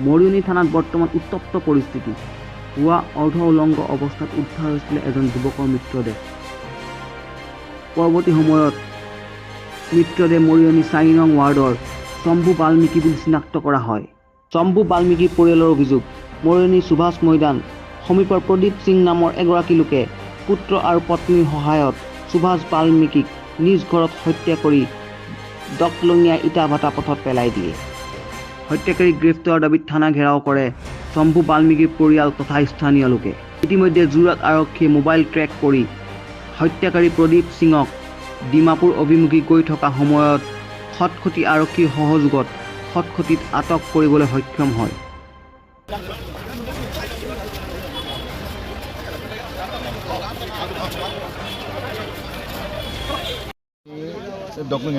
মৰিয়নি থানাত বৰ্তমান উত্তপ্ত পৰিস্থিতি। পুৱা অৰ্ধ উলংগ অৱস্থাত উদ্ধাৰ হৈছিল এজন যুৱকৰ মৃতদেহ। পৰৱৰ্তী সময়ত মৃতদেহ মৰিয়নি ৪ নং ৱাৰ্ডৰ শম্ভু বাল্মীকি বুলি চিনাক্ত কৰা হয়। শম্ভু বাল্মীকি পৰিয়ালৰ অভিযোগ, মৰিয়নি সুভাষ মৈদান সমীপৰ প্ৰদীপ সিং নামৰ এগৰাকী লোকে পুত্ৰ আৰু পত্নীৰ সহায়ত সুভাষ বাল্মীকিক নিজ ঘৰত হত্যা কৰি ডকলঙীয়া ইটাভাটা পথত পেলাই দিয়ে। হত্যাকাৰীক গ্ৰেপ্তাৰৰ দাবীত থানা ঘেৰাও কৰে শম্ভু বাল্মীকিৰ পৰিয়াল তথা স্থানীয় লোকে। ইতিমধ্যে যোৰহাট আৰক্ষীয়ে মোবাইল ট্ৰেক কৰি হত্যাকাৰী প্ৰদীপ সিঙক ডিমাপুৰ অভিমুখী গৈ থকা সময়ত খটখটি আৰক্ষীৰ সহযোগত খটখটিত আটক কৰিবলৈ সক্ষম হয়। ডকলঙ